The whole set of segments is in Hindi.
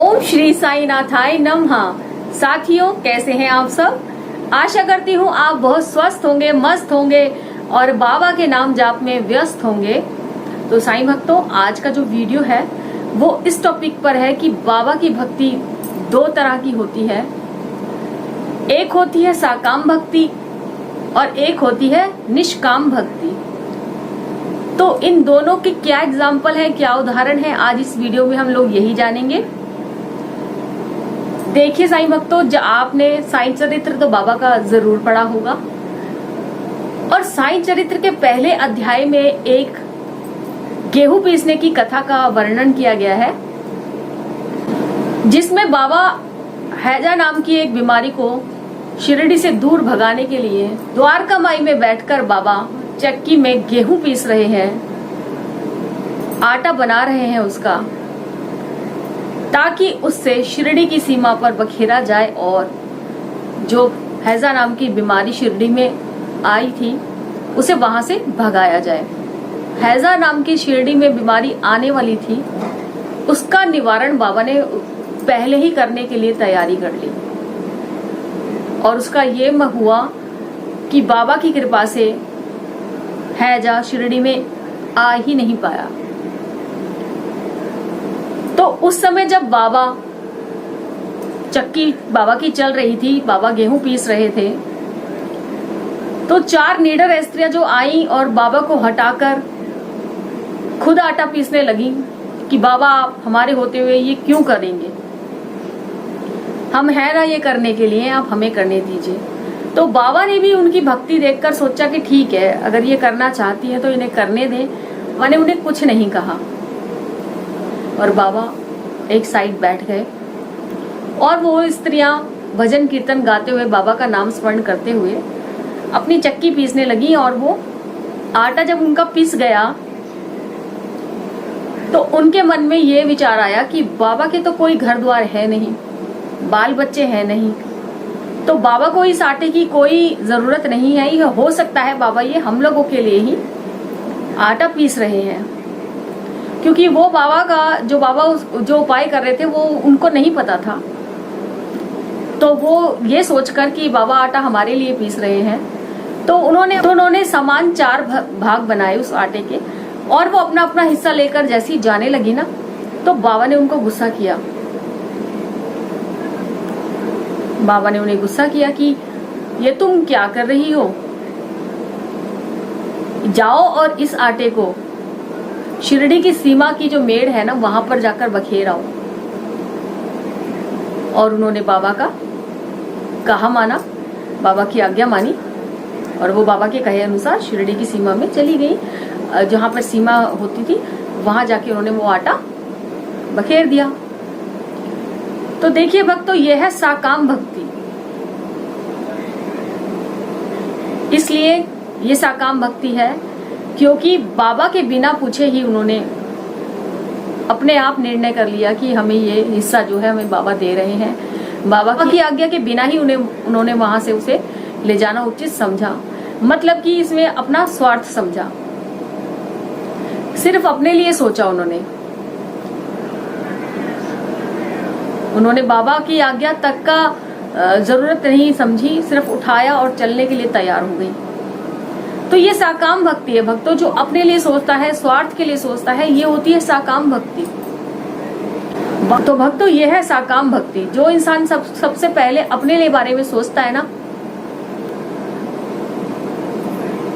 ओम श्री साई नाथाय नमः। साथियों, कैसे हैं आप सब? आशा करती हूँ आप बहुत स्वस्थ होंगे, मस्त होंगे और बाबा के नाम जाप में व्यस्त होंगे। तो साईं भक्तों, आज का जो वीडियो है वो इस टॉपिक पर है कि बाबा की भक्ति दो तरह की होती है। एक होती है साकाम भक्ति और एक होती है निष्काम भक्ति। तो इन दोनों के क्या एग्जाम्पल है, क्या उदाहरण है, आज इस वीडियो में हम लोग यही जानेंगे। देखिए साईं भक्तों, आपने साईं चरित्र तो बाबा का जरूर पढ़ा होगा और साईं चरित्र के पहले अध्याय में एक गेहूं पीसने की कथा का वर्णन किया गया है, जिसमें बाबा हैजा नाम की एक बीमारी को शिरडी से दूर भगाने के लिए द्वारका माई में बैठकर बाबा चक्की में गेहूं पीस रहे हैं, आटा बना रहे हैं उसका, ताकि उससे शिरडी की सीमा पर बखेरा जाए और जो हैजा नाम की बीमारी शिरडी में आई थी उसे वहां से भगाया जाए। हैजा नाम की शिरडी में बीमारी आने वाली थी, उसका निवारण बाबा ने पहले ही करने के लिए तैयारी कर ली और उसका ये हुआ कि बाबा की कृपा से हैजा शिरडी में आ ही नहीं पाया। तो उस समय जब बाबा चक्की बाबा की चल रही थी, बाबा गेहूं पीस रहे थे, तो चार नीडर स्त्रियां जो आई और बाबा को हटाकर खुद आटा पीसने लगी कि बाबा आप हमारे होते हुए ये क्यों करेंगे, हम है ना ये करने के लिए, आप हमें करने दीजिए। तो बाबा ने भी उनकी भक्ति देखकर सोचा कि ठीक है, अगर ये करना चाहती है तो इन्हें करने दें। मैंने उन्हें कुछ नहीं कहा और बाबा एक साइड बैठ गए और वो स्त्रियां भजन कीर्तन गाते हुए बाबा का नाम स्मरण करते हुए अपनी चक्की पीसने लगी। और वो आटा जब उनका पिस गया तो उनके मन में ये विचार आया कि बाबा के तो कोई घर द्वार है नहीं, बाल बच्चे हैं नहीं, तो बाबा को इस आटे की कोई जरूरत नहीं है। ये हो सकता है बाबा ये हम लोगों के लिए ही आटा पीस रहे हैं, क्योंकि वो बाबा का जो उपाय कर रहे थे वो उनको नहीं पता था। तो वो ये सोचकर कि बाबा आटा हमारे लिए पीस रहे हैं, तो उन्होंने समान चार भाग बनाए उस आटे के और वो अपना अपना हिस्सा लेकर जैसी जाने लगी ना, तो बाबा ने उनको गुस्सा किया। बाबा ने उन्हें गुस्सा किया कि ये तुम क्या कर रही हो, जाओ और इस आटे को शिरडी की सीमा की जो मेड़ है ना वहां पर जाकर बखेर आओ। और उन्होंने बाबा का कहा माना, बाबा की आज्ञा मानी और वो बाबा के कहे अनुसार शिरडी की सीमा में चली गई। जहां पर सीमा होती थी वहां जाके उन्होंने वो आटा बखेर दिया। तो देखिए भक्तों, यह है साकाम भक्ति। इसलिए ये साकाम भक्ति है क्योंकि बाबा के बिना पूछे ही उन्होंने अपने आप निर्णय कर लिया कि हमें ये हिस्सा जो है हमें बाबा दे रहे हैं। बाबा की आज्ञा के बिना ही उन्होंने वहां से उसे ले जाना उचित समझा, मतलब कि इसमें अपना स्वार्थ समझा, सिर्फ अपने लिए सोचा। उन्होंने बाबा की आज्ञा तक का जरूरत नहीं समझी, सिर्फ उठाया और चलने के लिए तैयार हो गई। तो ये साकाम भक्ति है भक्तों, जो अपने लिए सोचता है, स्वार्थ के लिए सोचता है, ये होती है साकाम भक्ति। तो भक्तों, ये है साकाम भक्ति। जो इंसान सबसे पहले अपने लिए बारे में सोचता है ना,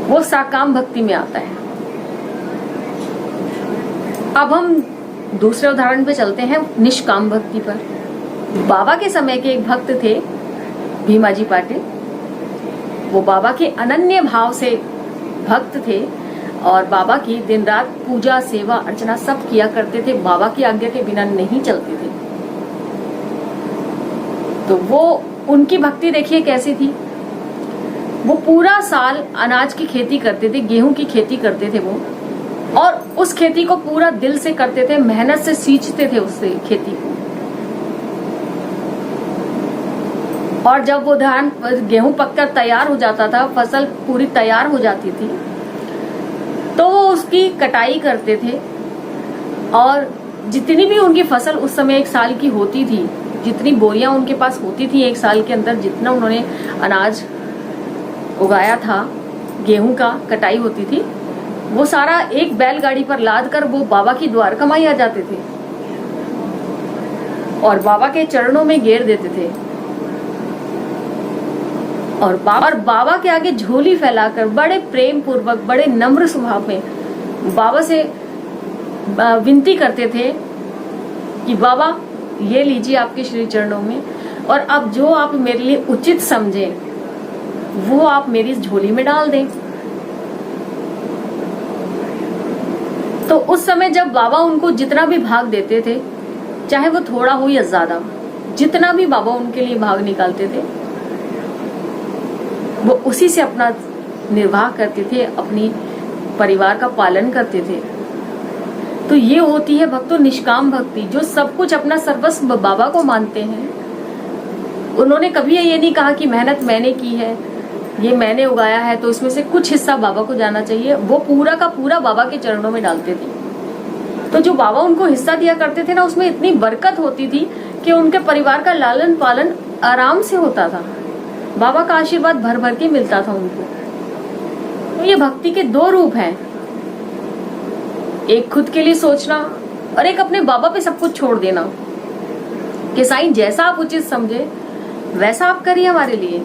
वो साकाम भक्ति में आता है। अब हम दूसरे उदाहरण पे चलते हैं, निष्काम भक्ति पर। बाबा के समय के एक भक्त थे भीमाजी पाटिल। वो बाबा के अनन्य भाव से भक्त थे और बाबा की दिन रात पूजा सेवा अर्चना सब किया करते थे, बाबा की आज्ञा के बिना नहीं चलते थे। तो वो उनकी भक्ति देखिए कैसी थी। वो पूरा साल अनाज की खेती करते थे, गेहूं की खेती करते थे वो, और उस खेती को पूरा दिल से करते थे, मेहनत से सींचते थे उससे खेती को। और जब वो धान गेहूं पककर तैयार हो जाता था, फसल पूरी तैयार हो जाती थी, तो वो उसकी कटाई करते थे और जितनी भी उनकी फसल उस समय एक साल की होती थी, जितनी बोरियां उनके पास होती थी एक साल के अंदर, जितना उन्होंने अनाज उगाया था, गेहूं का कटाई होती थी, वो सारा एक बैलगाड़ी पर लाद कर वो बाबा की द्वारका माई आ जाते थे और बाबा के चरणों में घेर देते थे और बाबा के आगे झोली फैलाकर बड़े प्रेम पूर्वक, बड़े नम्र स्वभाव में बाबा से विनती करते थे कि बाबा ये लीजिए आपके श्री चरणों में, और अब जो आप मेरे लिए उचित समझें वो आप मेरी इस झोली में डाल दें। तो उस समय जब बाबा उनको जितना भी भाग देते थे, चाहे वो थोड़ा हो या ज्यादा, जितना भी बाबा उनके लिए भाग निकालते थे, वो उसी से अपना निर्वाह करते थे, अपनी परिवार का पालन करते थे। तो ये होती है भक्तों निष्काम भक्ति, जो सब कुछ अपना सर्वस्व बाबा को मानते हैं। उन्होंने कभी ये नहीं कहा कि मेहनत मैंने की है, ये मैंने उगाया है, तो इसमें से कुछ हिस्सा बाबा को जाना चाहिए। वो पूरा का पूरा बाबा के चरणों में डालते थे। तो जो बाबा उनको हिस्सा दिया करते थे ना, उसमें इतनी बरकत होती थी कि उनके परिवार का लालन पालन आराम से होता था। बाबा का आशीर्वाद भर भर के मिलता था उनको। तो ये भक्ति के दो रूप हैं, एक खुद के लिए सोचना और एक अपने बाबा पे सब कुछ छोड़ देना कि साईं जैसा आप उचित समझे वैसा आप करिए हमारे लिए।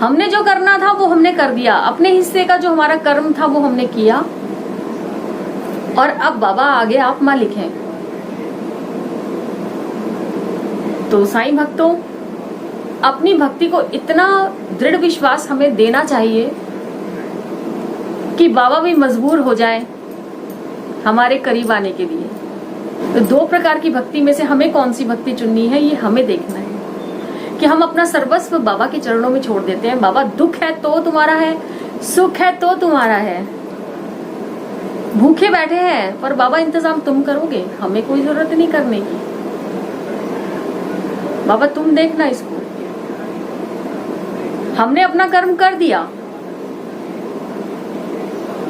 हमने जो करना था वो हमने कर दिया, अपने हिस्से का जो हमारा कर्म था वो हमने किया, और अब बाबा आगे आप मालिक हैं। तो साईं भक्तों, अपनी भक्ति को इतना दृढ़ विश्वास हमें देना चाहिए कि बाबा भी मजबूर हो जाए हमारे करीब आने के लिए। तो दो प्रकार की भक्ति में से हमें कौन सी भक्ति चुननी है, ये हमें देखना है कि हम अपना सर्वस्व बाबा के चरणों में छोड़ देते हैं। बाबा दुख है तो तुम्हारा है, सुख है तो तुम्हारा है। भूखे बैठे हैं पर बाबा इंतजाम तुम करोगे, हमें कोई जरूरत नहीं करने की। बाबा तुम देखना इसको, हमने अपना कर्म कर दिया,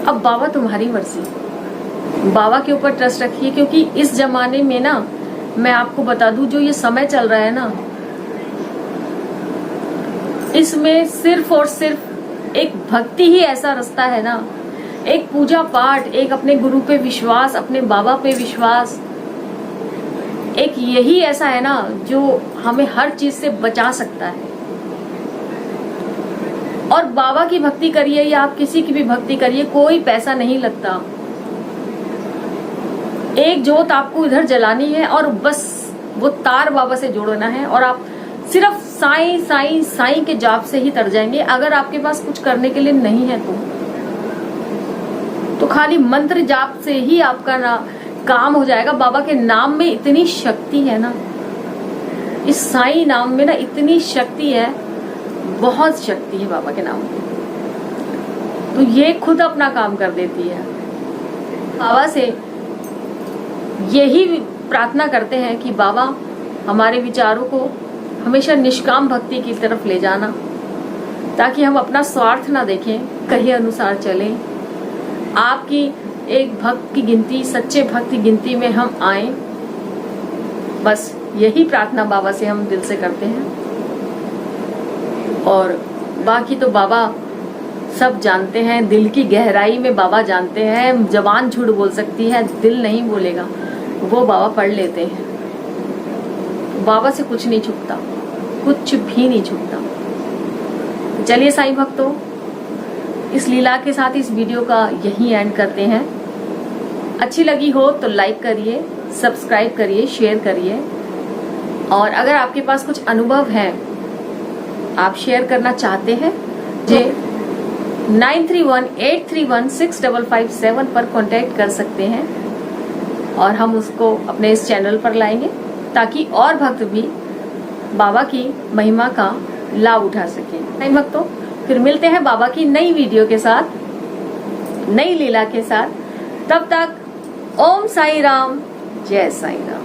अब बाबा तुम्हारी मर्जी। बाबा के ऊपर ट्रस्ट रखिए, क्योंकि इस जमाने में ना, मैं आपको बता दूं, जो ये समय चल रहा है ना, इसमें सिर्फ और सिर्फ एक भक्ति ही ऐसा रास्ता है ना, एक पूजा पाठ, एक अपने गुरु पे विश्वास, अपने बाबा पे विश्वास, एक यही ऐसा है ना जो हमें हर चीज से बचा सकता है। और बाबा की भक्ति करिए या आप किसी की भी भक्ति करिए, कोई पैसा नहीं लगता। एक जोत आपको इधर जलानी है और बस वो तार बाबा से जोड़ना है, और आप सिर्फ साईं साईं साईं के जाप से ही तर जाएंगे। अगर आपके पास कुछ करने के लिए नहीं है तो खाली मंत्र जाप से ही आपका ना काम हो जाएगा। बाबा के नाम में इतनी शक्ति है ना, इस साईं नाम में ना इतनी शक्ति है, बहुत शक्ति है बाबा के नाम में। तो ये खुद अपना काम कर देती है। बाबा से यही प्रार्थना करते हैं कि बाबा हमारे विचारों को हमेशा निष्काम भक्ति की तरफ ले जाना, ताकि हम अपना स्वार्थ ना देखें, कहे अनुसार चलें। आपकी एक भक्त की गिनती, सच्चे भक्त की गिनती में हम आए, बस यही प्रार्थना बाबा से हम दिल से करते हैं। और बाकी तो बाबा सब जानते हैं, दिल की गहराई में बाबा जानते हैं। जबान झूठ बोल सकती है, दिल नहीं बोलेगा, वो बाबा पढ़ लेते हैं। बाबा से कुछ नहीं छुपता, कुछ भी नहीं छुपता। चलिए साईं भक्तों, इस लीला के साथ इस वीडियो का यही एंड करते हैं। अच्छी लगी हो तो लाइक करिए, सब्सक्राइब करिए, शेयर करिए, और अगर आपके पास कुछ अनुभव है, आप शेयर करना चाहते हैं, मुझे 9318316557 पर कांटेक्ट कर सकते हैं, और हम उसको अपने इस चैनल पर लाएंगे ताकि और भक्त भी बाबा की महिमा का लाभ उठा सकें। नहीं भक्तों, फिर मिलते हैं बाबा की नई वीडियो के साथ, नई लीला के साथ। तब तक ओम साई राम, जय साई राम।